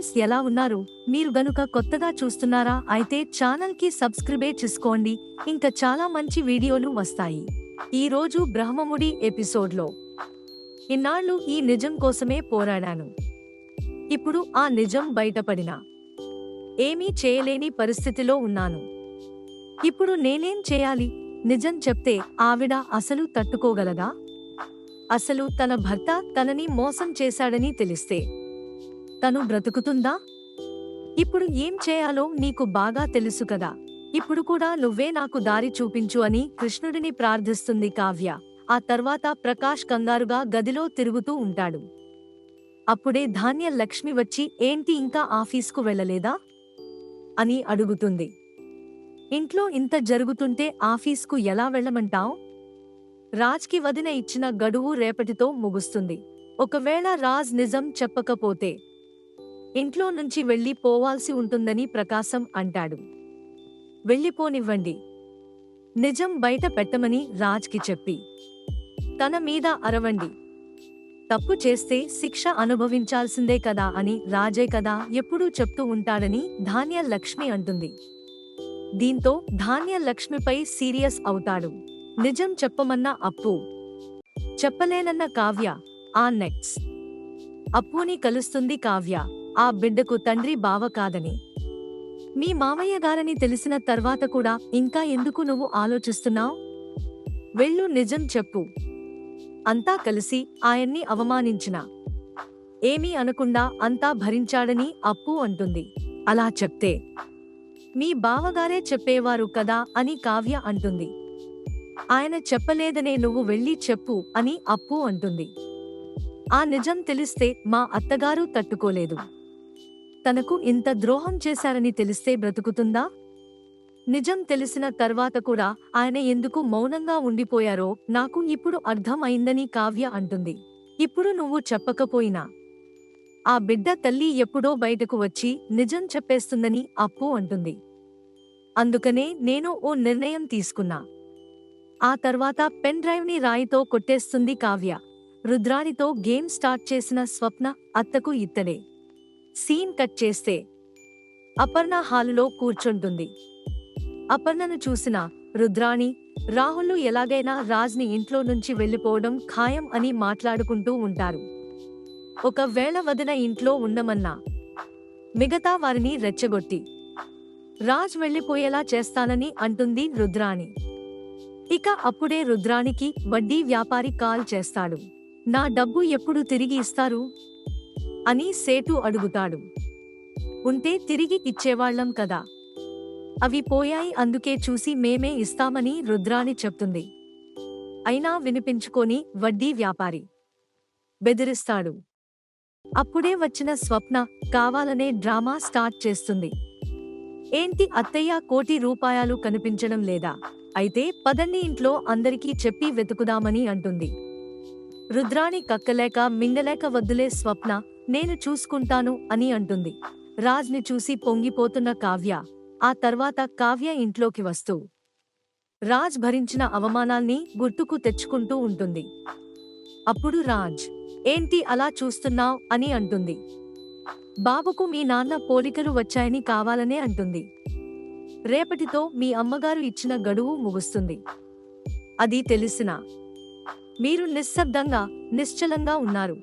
Friends, ఎలా ఉన్నారు? మీరు గనుక కొత్తగా చూస్తున్నారా అయితే ఛానల్ కి సబ్స్క్రైబ్ చేసుకోండి. ఇంకా చాలా మంచి వీడియోలు వస్తాయి. ఈ రోజు బ్రహ్మముడి ఎపిసోడ్లో ఇన్నాళ్ళు ఈ నిజం కోసమే పోరాడాను. ఇప్పుడు ఆ నిజం బయటపడినా ఏమీ చేయలేని పరిస్థితిలో ఉన్నాను. ఇప్పుడు నేనేం చేయాలి? నిజం చెప్తే ఆవిడ అసలు తట్టుకోగలదా? అసలు తన భర్త తనని మోసం చేశాడని తెలిస్తే తను బ్రతుకుతుందా? ఇప్పుడు ఏం చేయాలో నీకు బాగా తెలుసు కదా. ఇప్పుడు కూడా నువ్వే నాకు దారి చూపించు అని కృష్ణుడిని ప్రార్థిస్తుంది కావ్య. ఆ తర్వాత ప్రకాష్ కంగారుగా గదిలో తిరుగుతూ ఉంటాడు. అప్పుడే ధాన్య లక్ష్మి వచ్చి, ఏంటి ఇంకా ఆఫీస్కు వెళ్ళలేదా అని అడుగుతుంది. ఇంట్లో ఇంత జరుగుతుంటే ఆఫీస్కు ఎలా వెళ్ళమంటావ్? రాజ్కి వదిన ఇచ్చిన గడువు రేపటితో ముగుస్తుంది. ఒకవేళ రాజ్ నిజం చెప్పకపోతే ఇంట్లో నుంచి వెళ్ళి పోవాల్సి ఉంటుందని ప్రకాశం అంటాడు. వెళ్ళిపోనివ్వండి. నిజం బయట పెట్టమని రాజ్కి చెప్పి తన మీద అరవండి. తప్పు చేస్తే శిక్ష అనుభవించాల్సిందే కదా అని రాజే కదా ఎప్పుడూ చెప్తూ ఉంటాడని ధాన్య లక్ష్మి అంటుంది. దీంతో ధాన్య లక్ష్మిపై సీరియస్ అవుతాడు. నిజం చెప్పమన్న అప్పు, చెప్పలేనన్న కావ్య. ఆ నెక్స్ట్ అప్పుని కలుస్తుంది కావ్య. ఆ బిడ్డకు తండ్రి బావ కాదని, మీ మామయ్య గారని తెలిసిన తర్వాత కూడా ఇంకా ఎందుకు నువ్వు ఆలోచిస్తున్నావ్? వెళ్ళు, నిజం చెప్పు. అంతా కలిసి ఆయన్ని అవమానించినా ఏమీ అనకుండా అంతా భరించాడని అప్పు అంటుంది. అలా చెప్తే మీ బావగారే చెప్పేవారు కదా అని కావ్య అంటుంది. ఆయన చెప్పలేదనే నువ్వు వెళ్ళి చెప్పు అని అప్పు అంటుంది. ఆ నిజం తెలిస్తే మా అత్తగారు తట్టుకోలేదు. తనకు ఇంత ద్రోహం చేశారని తెలిస్తే బ్రతుకుతుందా? నిజం తెలిసిన తర్వాత కూడా ఆయన ఎందుకు మౌనంగా ఉండిపోయారో నాకు ఇప్పుడు అర్థం అయిందని కావ్య అంటుంది. ఇప్పుడు నువ్వు చెప్పకపోయినా ఆ బిడ్డ తల్లి ఎప్పుడో బయటకు వచ్చి నిజం చెప్పేస్తుందని అప్పు అంటుంది. అందుకనే నేను ఓ నిర్ణయం తీసుకున్నా. ఆ తర్వాత పెన్ డ్రైవ్ని రాయితో కొట్టేస్తుంది కావ్య. రుద్రాణితో గేమ్ స్టార్ట్ చేసిన స్వప్న అత్తకు ఇత్తడే. సీన్ కట్ చేస్తే అపర్ణ హాలులో కూర్చుంటుంది. అపర్ణను చూసిన రుద్రాణి, రాహుల్ ఎలాగైనా రాజ్ని ఇంట్లో నుంచి వెళ్ళిపోవడం ఖాయం అని మాట్లాడుకుంటూ ఉంటారు. ఒకవేళ వదిన ఇంట్లో ఉండమన్నా మిగతా వారిని రెచ్చగొట్టి రాజ్ వెళ్ళిపోయేలా చేస్తానని అంటుంది రుద్రాణి. ఇక అప్పుడే రుద్రాణికి వడ్డీ వ్యాపారి కాల్ చేస్తాడు. నా డబ్బు ఎప్పుడు తిరిగి ఇస్తారు అని సేటు అడుగుతాడు. ఉంటే తిరిగి ఇచ్చేవాళ్లం కదా, అవి పోయాయి, అందుకే చూసి మేమే ఇస్తామని రుద్రాణి చెప్తుంది. అయినా వినిపించుకొని వడ్డీ వ్యాపారి బెదిరిస్తాడు. అప్పుడే వచ్చిన స్వప్న కావాలనే డ్రామా స్టార్ట్ చేస్తుంది. ఏంటి అత్తయ్య, ₹1,00,00,000 కనిపించడం లేదా? అయితే పదండి, ఇంట్లో అందరికీ చెప్పి వెతుకుదామని అంటుంది. రుద్రాణి కక్కలేక మింగలేక వద్దులే స్వప్న, నేను చూసుకుంటాను అని అంటుంది. రాజ్ని చూసి పొంగిపోతున్న కావ్య ఆ తర్వాత కావ్య ఇంట్లోకి వస్తూ రాజ్ భరించిన అవమానాల్ని గుర్తుకు తెచ్చుకుంటూ ఉంటుంది. అప్పుడు రాజ్, ఏంటి అలా చూస్తున్నావ్ అని అంటుంది. బాబుకు మీ నాన్న పోలికలు వచ్చాయని కావాలనే అంటుంది. రేపటితో మీ అమ్మగారు ఇచ్చిన గడువు ముగుస్తుంది. అది తెలిసినా మీరు నిశ్శబ్దంగా నిశ్చలంగా ఉన్నారు.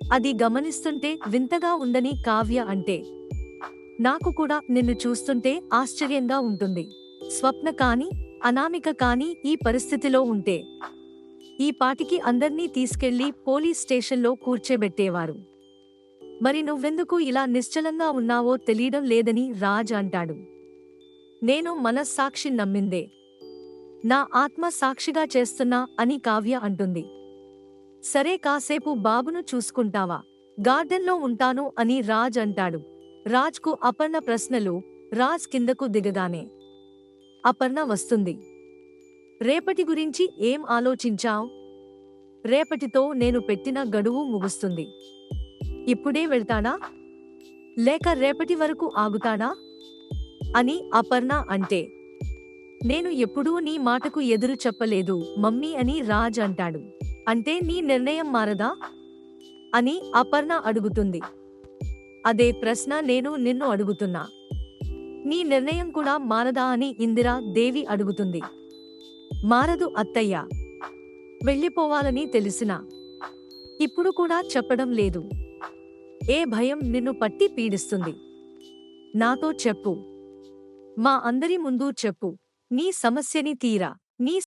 అది గమనిస్తుంటే వింతగా ఉందని కావ్య అంటే, నాకు కూడా నిన్ను చూస్తుంటే ఆశ్చర్యంగా ఉంటుంది. స్వప్న కాని అనామిక కాని ఈ పరిస్థితిలో ఉంటే ఈ పాటికి అందర్నీ తీసుకెళ్లి పోలీస్ స్టేషన్లో కూర్చోబెట్టేవారు. మరి నువ్వెందుకు ఇలా నిశ్చలంగా ఉన్నావో తెలియడం లేదని రాజ్ అంటాడు. నేను మనస్సాక్షి నమ్మిందే నా ఆత్మ సాక్షిగా చేస్తున్నా అని కావ్య అంటుంది. సరే, కాసేపు బాబును చూసుకుంటావా? గార్డెన్లో ఉంటాను అని రాజ్ అంటాడు. రాజ్కు అపర్ణ ప్రశ్నలు. రాజ్ కిందకు దిగగానే అపర్ణ వస్తుంది. రేపటి గురించి ఏం ఆలోచించావ్? రేపటితో నేను పెట్టిన గడువు ముగుస్తుంది. ఇప్పుడే వెళ్తాడా లేక రేపటి వరకు ఆగుతాడా అని అపర్ణ అంటే, నేను ఎప్పుడూ నీ మాటకు ఎదురు చెప్పలేదు మమ్మీ అని రాజ్ అంటాడు. అంటే నీ నిర్ణయం మారదా అని అపర్ణ అడుగుతుంది. అదే ప్రశ్న నేను నిన్ను అడుగుతున్నా. నీ నిర్ణయం కూడా మారదా అని ఇందిరా దేవి అడుగుతుంది. మారదు అత్తయ్య. వెళ్ళిపోవాలని తెలిసినా ఇప్పుడు కూడా చెప్పడం లేదు. ఏ భయం నిన్ను పట్టి పీడిస్తుంది? నాతో చెప్పు. మా అందరి ముందు చెప్పు. నీ సమస్యని తీరా. నీ